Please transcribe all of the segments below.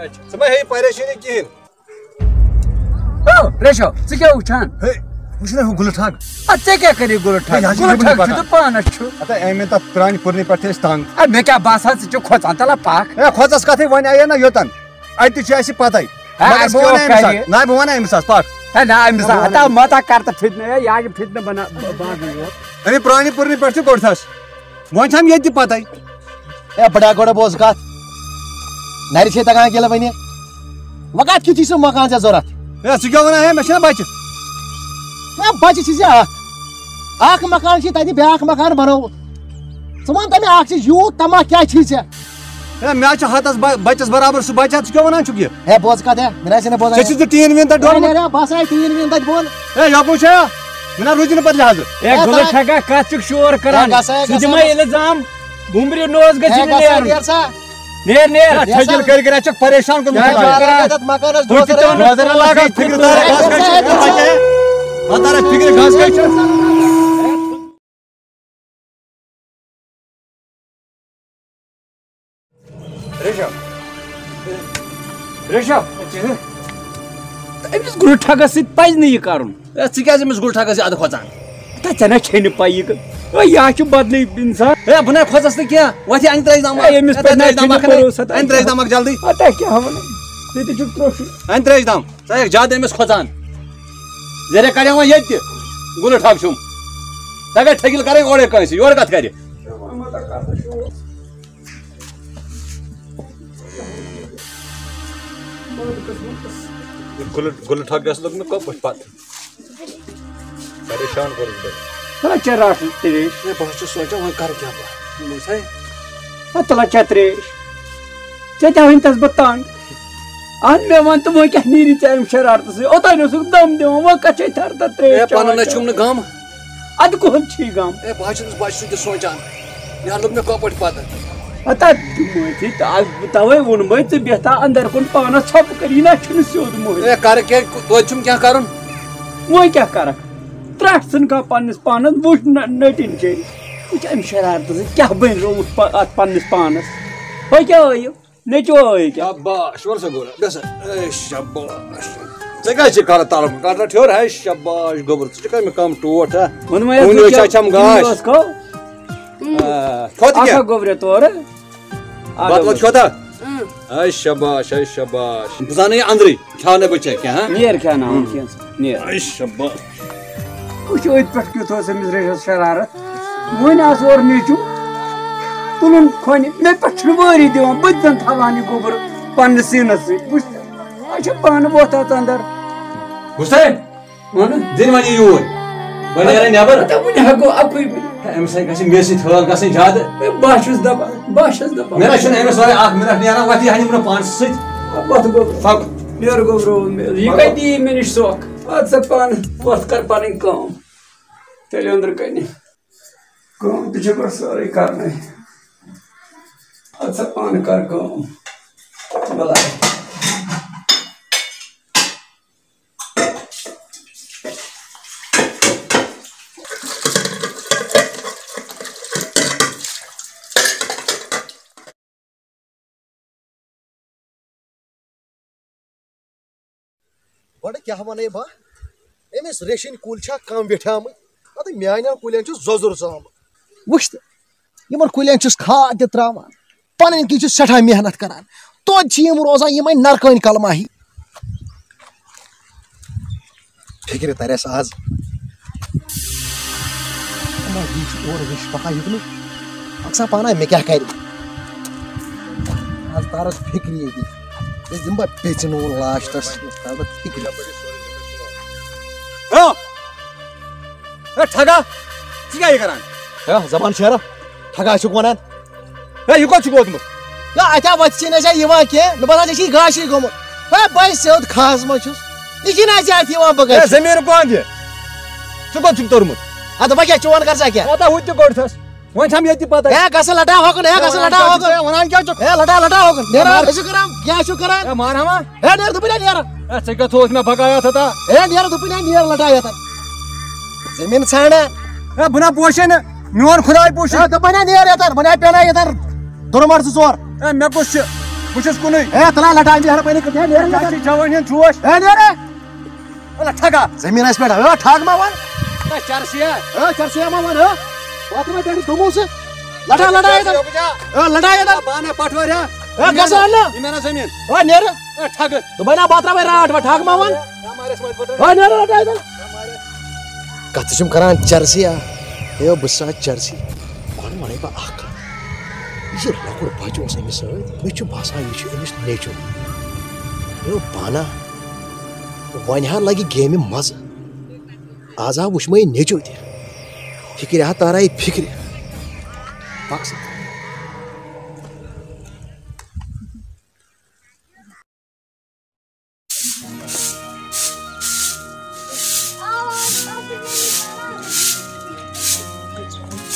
ژٕ ما ہیٚیہِ پریشٲنی کِہیٖنۍ ریشو ژٕ کیٛاہ وٕچھان وٕچھ نا ہُہ گُلہٕ ٹھگ ژےٚ کیٛاہ کٔری گُلہٕ ٹھگ گُلہٕ ٹھگ چھُ تہٕ پانس چھُ ہتا أمۍ تتھ پرٛانہِ پُرنہِ پٮ۪ٹھ أسۍ تنٛگ مےٚ کیٛاہ باسان ژٕ چھُکھ کھۄژان تَلہ پکھ ہے کھۄژس کتھٕے وۄنۍ آیے نا یوٚتن اَتہِ تہِ چھُ اَسہِ پتہٕ نہ بہٕ وَنہٕ أمِس حظ پکھ نہ أمِس ہتا متا کر تہٕ فِتنہٕ یہِ آسہِ فِتنہٕ بنا باغٕے یوت أمۍ پرٛانہِ پُرنہِ پٮ۪ٹھ تہِ کوٚڑتھس وۄنۍ چھَم ییٚتہِ تہِ پتَے اے بڑا گۄڈٕ بوز کتھ نرِ چھے تگان گِلہٕ وَنہِ وۄنۍ کتھ کیُتھ چھُے سُہ مکان ژےٚ ضوٚرتھ ہے ژٕ کیٛاہ وَنان ہے مےٚ چھِنا بچہِ ہے بچہِ چھِ ژےٚ اکھ مکان چھِ تتہِ بیٛاکھ مکان بنووُت ژٕ وَن تہٕ مےٚ اکھ چیٖز یوٗت تماہ کیٛاہ چھی ژےٚ ہے مےٚ حظ چھُ ہتس بچس برابر سُہ بچہِ ژٕ کیٛاہ وَنان چھُکھ یہِ ہے بوز کتھ ہے مےٚ نہ بوزان ژےٚ چھُ ژٕ ٹیٖن ویٖن تتہِ ڈوٚرمُت بس آے ٹیٖن ویٖن تتہِ بۄن ہے یپٲرۍ چھا مےٚ نہ روٗزی نہٕ پتہٕ لحاظہٕ اے گُلہٕ ٹھگا کتھ چھُکھ شور کران ژٕ دِمے اِلزام بُمبرِ نوز گژھِ نہٕ نیرُن نیر نیر ٹھٔجِل کٔرۍ کٔرۍ اَسہِ چھُکھ پریشان کوٚرمُت مکانس روزر لاگان فِکرِ دار گاسہٕ کٔٹۍ چھِ بچہِ پتہٕ اَسہِ فِکرِ گاسہٕ کٔٹۍ چھِ ریشو أمِس گُلہٕ ٹھگس سۭتۍ پزِ نہٕ یہِ کرُن ژٕ کیٛازِ أمِس گُلہٕ ٹھگس زیادٕ کھۄژان ژےٚ نہ چھے نہٕ پَیی یہِ ہا چھُ بدلٕے اِنسان ہے بہٕ نَے کھۄژس نہٕ کینٛہہ وۄتھ اَنہِ ترٛٲیِس نمک أمِس پٮ۪ٹھ نہ چھُنہٕ بروسہٕ اَنہِ ترٛٲیِس نمک جلدی تۄہہِ کیٛاہ وَنان ژٕ تہِ چھُکھ ترٛوشُن اَنہِ ترٛٲیِس دم ژٕ ہیٚکھ زیادٕ أمِس کھۄژان ذٔریعہِ کڑیٛاو وۄنۍ ییٚتہِ تہِ گُلہٕ ٹھگ چھُم ژٕ گٔے ٹھٔکِل کَرٕنۍ اورَے کٲنٛسہِ یورٕ کتھ کرِ گُلہٕ ٹھگ گژھِ لوٚگ مےٚ کۄپٲٹھۍ پتہٕ پریشان کوٚرُس بہٕ لچھا رٹھ تریش بہٕ چھُس سونٛچان وۄنۍ کرٕ کیٛاہ بہٕ تہٕ لچھا تریش ژےٚ تہِ ؤنۍتس بہٕ تنٛگ اہن مےٚ وَن تہٕ وۄنۍ کیٛاہ نیری ژےٚ اَمہِ شرارتہٕ سۭتۍ اوٚتانۍ اوسُکھ دم دِوان وۄنۍ کتھ چھے تھر تھر تریش پنُن نَے چھُم نہٕ غم اَدٕ کوٚت چھُے غم ہے بہٕ حظ چھُس بچہٕ سُنٛد تہِ سونٛچان یہِ لوٚگ مےٚ کۄپٲٹھۍ پتہٕ توے ووٚنمے ژٕ بیٚہتا انٛدر کُن پانس ژھۄپہٕ کٔر یہِ نہ چھُنہٕ سیوٚد موہِل ہے کرٕ کیٛاہ توتہِ چھُم کینٛہہ کرُن وۄنۍ کیٛاہ کرکھ ترٛٹھ ژھٕن کانٛہہ پننِس پانس وٕچھ نٔٹِنۍ چے وٕچھ امہِ شرارتہٕ سۭتۍ کیٛاہ بٔنۍ رووُتھ اتھ پننِس پانس ہۄ کیٛاہ ٲیِو نیٚچوٗ ٲے کیٛاہ شاباش وَن سا گوٚو بیٚہہ سا اے شاباش ژےٚ کیٛازِ چھِ کران تلہٕ کر رٹ ہیوٚر ہے شاباش گوٚبُر ژٕ چھُکھا مےٚ کم ٹوٹھ ہا کُنہِ چھم گاش کھوٚت کیٛاہ گوٚبرِ تورٕ بتہٕ وتہٕ کھوٚتا ہے شاباش ہے شاباش بہٕ زانہٕ یہِ اندرٕے کھیاونَے بہٕ ژےٚ کینٛہہ نیر کھیٛاناوُن کینٛہہ نیر ہے شاباش وٕچھ أتھۍ پٮ۪ٹھ کیُتھ اوس أمِس ریشس شرارت وۄنۍ آس اورٕ نیٚچوٗ تُلُن کھۄنہِ مےٚ پٮ۪ٹھ چھُنہٕ وٲری دِوان بہٕ تہِ زن تھاوان یہِ گوٚبُر پننِس سیٖنس سۭتۍ وٕچھ اَسہِ چھِ پانہٕ وۄتھ اَتھ انٛدر وُچھے دِنۍ وۄنۍ یہِ یوٗرۍ وۄنۍ نیرے نٮ۪بر وُنہِ ہٮ۪کو اَکُے أمِس سۭتۍ گژھِ مےٚ سۭتۍ حٲل گژھٕنۍ زیادٕ بہٕ چھُس دپان مےٚ نہ چھُنہٕ أمِس وۄنۍ اکھ مِنٹ نیران وۄتھ یہِ ہنہِ برونٛہہ پانس سۭتۍ وۄتھ گوٚبر نیر گوٚبرووُن مےٚ یہِ کتہِ یی مےٚ نِش سۄکھ اَدٕ سا پانہٕ وۄتھ کر پنٕنۍ کٲم تیٚلہِ أنٛدرٕ کَنہِ کٲم تہِ چھِ پتہٕ سٲرٕے کرنَے اَدٕ سا پانہٕ کر کٲم بلاے گۄڈٕ کیٛاہ وَنَے بہٕ أمِس ریشِنۍ کُلۍ چھا کَم ویٹھیٛامٕتۍ پَتہٕ میٛانٮ۪ن کُلٮ۪ن چھُ زۄزُر ژامُت وٕچھ تہٕ یِمن کُلٮ۪ن چھُس کھاد تہِ ترٛاوان پَنٕنۍ کِنۍ چھُ سٮ۪ٹھاہ محنت کران توتہِ چھِ یِم روزان یِمے نرکٲنۍ کلما ہی فِکرِ ترٮ۪س آز یہِ چھُ اورٕ وٕچھ پکان یُکنُے اکثر پانا مےٚ کیٛاہ کرِ آز تارس فِکرِ ییٚتہِ أسۍ دِمہٕ بہٕ پیٚژِ نوٗن لاسٹس تارٕ بہٕ فِکرِ ہے ٹھگا ژٕ کیٛاہ یہِ کران ہے زبان شیرا ٹھگا چھُکھ وَنان ہے یہِ کوٚت چھُ ووتمُت ہے اَتھا وَتھِ چھِنہٕ اَسہِ یِوان کینٛہہ مےٚ باسان ژےٚ چھِی گاشٕے گوٚمُت ہے بہٕ سیوٚد کھہَس منٛز چھُس یہِ چھِنہٕ اَسہِ اَتھ یِوان بہٕ ہے گژھِ زٔمیٖن کۄن دِ ژٕ کوٚت چھُکھ توٚرمُت اَدٕ وۄنۍ کیٛاہ چون کر ژٕ کیٛاہ ہتا ہُہ تہِ کوٚڑتھس وۄنۍ چھَم ییٚتہِ پتہ ہے گژھٕ لٹا ہوکُن ہے گژھٕ لٹا ہوکُن وَنان کیٛاہ چھُکھ ہے لٹا لٹا ہوکُن نیران ژٕ کران کیٛاہ چھُکھ کران ہے مارہما ہے نیر دوٚپُن نیران ہے ژےٚ کیٛاہ تھووُتھ مےٚ بقایات ہتا ہے نیر دوٚپُن نیر لٹا یتن زٔمیٖن ژھانڈان ہے بہٕ نا پوشے نہٕ میون خۄداے پوشہِ ہے دوٚپُن نیر یتن وۄنۍ پیٚنا یتن دُرمر زٕ ژور ہے مےٚ کُس چھُ بچس کن تلا لٹا مہربانی جوان ہند جوش ٹھگا زمین پہ ٹھگ ما ون چرسیا چرسیا ما ون بات میں ٹینس دمو سے لٹا لٹا پانا پٹور میرا زمین نیر ٹھگ تو بنا باترا میں راٹ ٹھگ ما ون نیر لٹا کت چم کران چرسیا بس چرسی ون ونے بہ اخ یہ لکڑ بچہ اس امس ست مے باسان یہ امس نیچو پانا ون ہا لگہ گیمہ مز آز آو وچھ مے نیچو تہ فکر ہا تارے فکر مقصد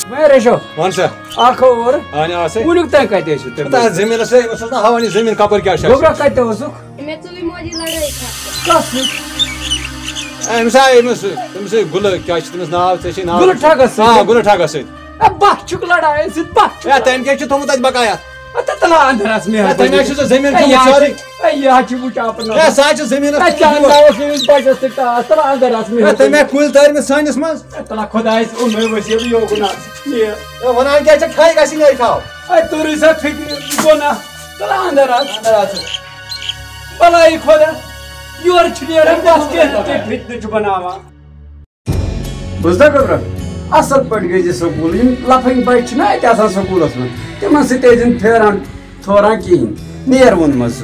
میں ریشو ون سا اخ اور آنے آسے ونیک تک کتے اسو تا زمین سے مسلنا ہاونی زمین کپر کیا شے گوبرا کتے اسو میں چلی موجی لڑائی کس تمس گل کیا تمس ناو تے ناو گل ٹھگس ہاں گل ٹھگس بہ چک لڑائی ست بہ تم کیا تھومت ات بقایا تلا اندرس میں تم چھ زمین ساری یہ چھ وچ اپنا سا زمین بچس تلا اندرس میں تم کل ترم سانس مز تلا خدائس اون وسیل یہ گنا ونان کیا کھائی گسی نہیں کھاو توری سا فکر گنا تلا اندرس بلائی خدا یور چھنیر بس کے فتنہ چھ بناوا بوزدا گبر اصل پٹ گئی سکول لفنگ بچ نا ات آسان سکولس من تمن ستن پھیران تھورا کہین نیر وون مز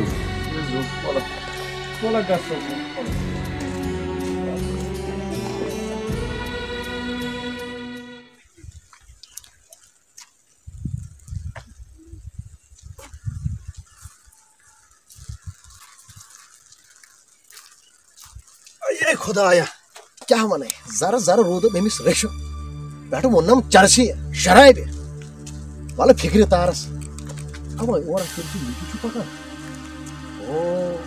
خدایا کیا ون زر زر رود امس ریشو پہ وونم چرسی شرابہ ول فکر تارس اوے اور پکان او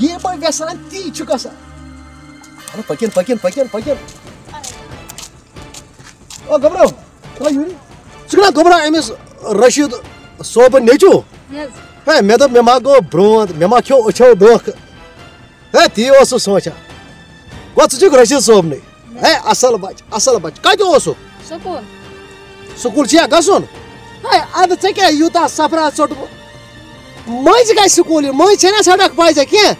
یہ بہ گسان تی چھ گسان پکن پکن پکن پکن او گبرو ثہ گبرا امس رشید صوب نیچو ہے مے دپ مے ما گو برونت مے ما کھو اچھو دھوکھ ہے تی اوسو سوچان گو ژٕ رشید صوبنٕے ہے اصل بچ کتہ سکول سکول چھا گژھُن ہے اد ژےٚ کیٛاہ یوٗتاہ سفرا ژوٚٹمُت مٔنٛزۍ گژھِ سکوٗل مٔنٛزۍ چھے نا سڑک پاے ژےٚ کینٛہہ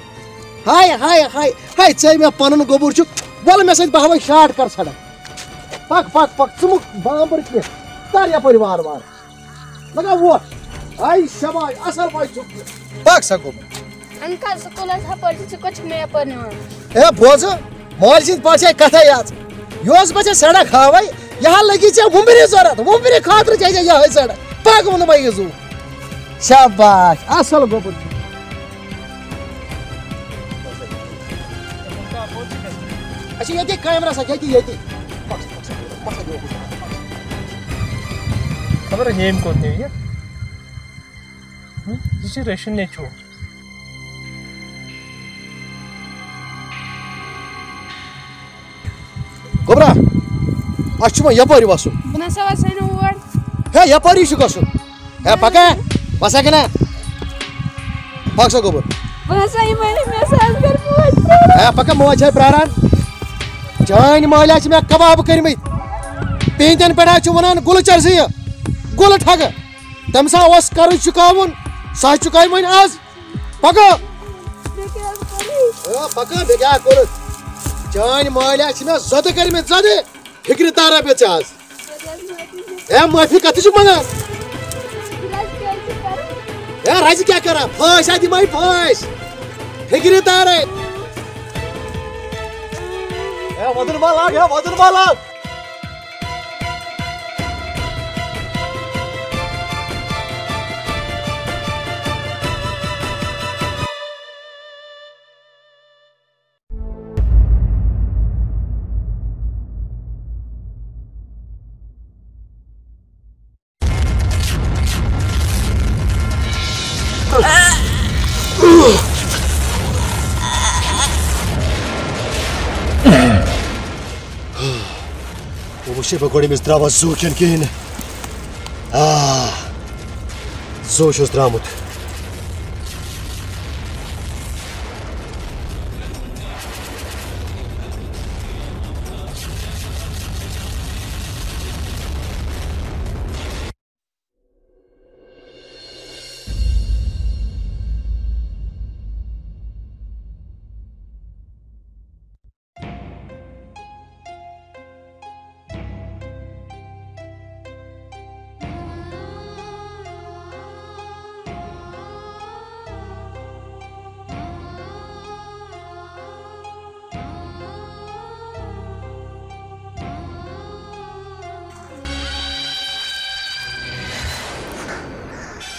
ہاے ہاے ہاے ہاے ژےٚ مےٚ پنُن گوٚبُر چھُکھ وَلہٕ مےٚ سۭتۍ بہہ وۄنۍ شاٹ کر سڑک پک پک پک ژٕ مُک بامبر کینٛہہ تر یپٲرۍ وار وار لگا ووٹ ہاے شاباش اصل بچ چھُکھ پک سا گوٚبُر انکل سکولس ہپٲرۍ ژٕ کوٚت چھُکھ مےٚ یپٲرۍ نِوان ہے بوز مول سٕنٛدۍ پٲٹھۍ چھے کتھے یٲژ یۄس بہٕ ژےٚ سڑک ہاوے یہ لگی ژےٚ وُمبرِ ضوٚرتھ وُمبرِ خٲطرٕ چھے ژےٚ یِہے سڑک پک ووٚنُم یہِ زوٗ شاباش اصل گوٚبُر اچھا ییٚتی کیمرا سا ییٚتی خبر ییٚمۍ کوٚت نِو یہِ چھُ ریشن نیچوٗ گوبرا اَسہِ چھُ وۄنۍ یپٲرۍ وسُن بہٕ نسا وسے نہٕ اور ہے یپٲری چھُ گژھُن ہے پکا بسا کِنہ پک سا گوٚبُر بہٕ نسا یِمے نہٕ مےٚ ہسا ٲس گرِ موج ہے پکا موج ہے پراران چٲنۍ مٲلۍ چھِ مےٚ کباب کٔرمٕتۍ پیٖنتٮ۪ن پٮ۪ٹھ چھُ ونان گُلہٕ چرسی گُلہٕ ٹھگہٕ تٔمۍ سا اوس کرُن چُکاوُن سُہ چُکاوِ وۄنۍ آز پکا پکا مےٚ کیٛاہ کوٚرُتھ چٲنۍ مٲلۍ چھِ مےٚ زۄدٕ کٔرمٕتۍ زۄدٕ فکرِ تارا پے ژےٚ آز ہے معافی کتھ چھُکھ منگان ہے رزِ کیٛاہ کران پھٲسۍ ہا دِمے پھٲسۍ فکرِ تارے ہے وۄدُن ما لاگ ہے وۄدُن ما لاگ وٕچھے بہٕ گۄڈٕ أمِس درٛاوا زوٗ کِنہٕ کِہیٖنۍ نہٕ زوٗ چھُس درٛامُت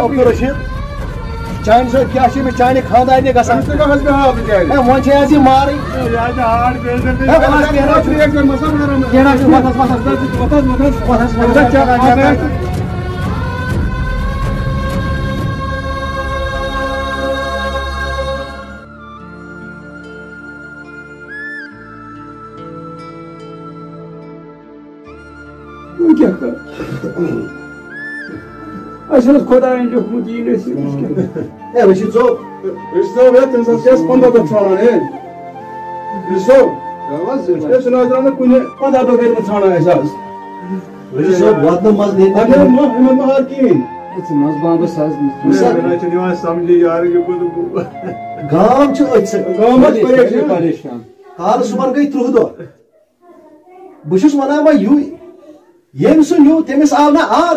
عبدالرشید چانہ سب کیا چانہ خاندان گھان وی یہ مارن خدا لیکھمت یہ رشید صاحب رشید صاحب واتن مز گام حال صبح گئی 30 دہ بہت ونان وی یم سہ نیو تمس آو نا آر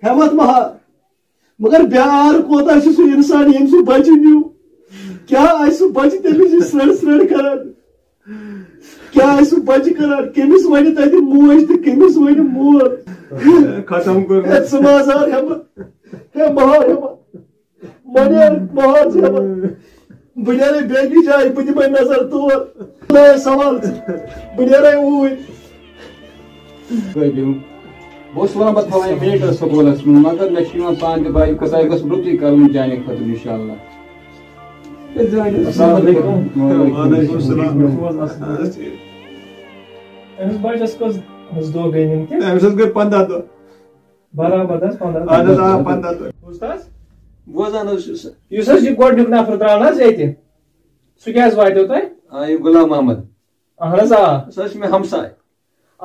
ہمت مہا مگر بیار کوتا سہ انسان یم سہ بچہ نیو کیا سہ بچہ تمس سر سر کران کیا سہ بچہ کران کمس ون تت موج تو کمس ون مول ختم کر سمازار ہمت ہے مہار ہمت منیر مہار ہمت بہ نیرے بیگی جائے بہ دمے نظر تور سوال بہ نیرے اوی بہت ونان پہ تھوان میٹر سکولس من مگر مے پان تہ بائی کتائی گھس رُتُے کرُن چانہ خٲطرٕ انشاء اللہ. السلام علیکم. أمس بچس کٔژ دۄہ گٔے وٕنکٮ۪ن؟ أمس حظ گٔے 15 دۄہ. برابر حظ 15 دۄہ. اہن حظ 15 دۄہ. بوٗزتھٕ حظ؟ بوزان حظ یُس حظ یہِ گۄڈنیُک نفر درٛاو نہ حظ ییٚتہِ سُہ کیٛازِ واتیو تۄہہِ؟ یہ غلام محمد. اہن حظ آ. سُہ حظ چھُ مےٚ ہمساے.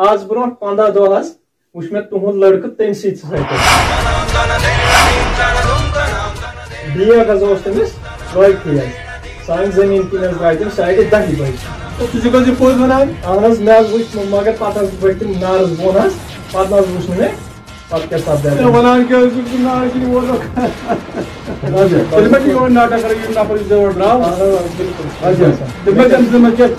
آز برونٛٹھ 15 دۄہ حظ وٕچھ مےٚ تُہُنٛد لڑکہٕ تٔمۍ سٕے سۭتۍ. بیگ حظ اوس تٔمِس لٲگتھٕے حظ. سانہِ زٔمیٖن کِنۍ حظ درٛاے تِم ساڑِ 10 بجہِ. ژٕ چھُکھ حظ یہِ پوٚز ونان؟ اہن حظ مےٚ حظ وٕچھ مگر پتہٕ حظ ؤتھۍ تِم نارس بۄن حظ پتہٕ نہ حظ وٕچھ نہٕ مےٚ پتہٕ کیٛاہ سپدیو. ونان کیٛاہ حظ چھُکھ نار کِنۍ وولُکھ. تیٚلہِ ما چھِ یِوان ناٹک کران یِم نفر یُس یورٕ درٛاو. بِلکُل. تِم ما چھِ أمۍ سٕنٛز ما کیٛاہ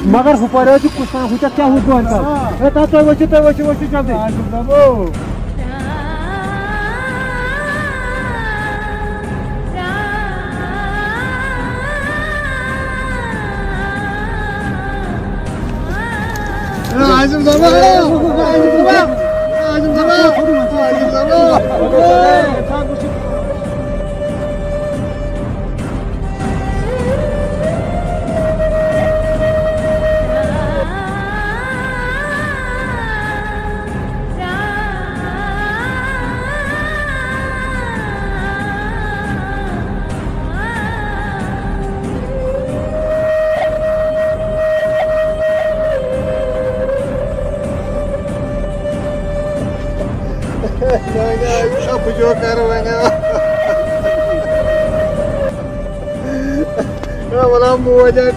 مگر ہپر کسان ہُتھ کیا ہُہ تُہۍ ؤسِو جلدی. جو کرو بولا موجہ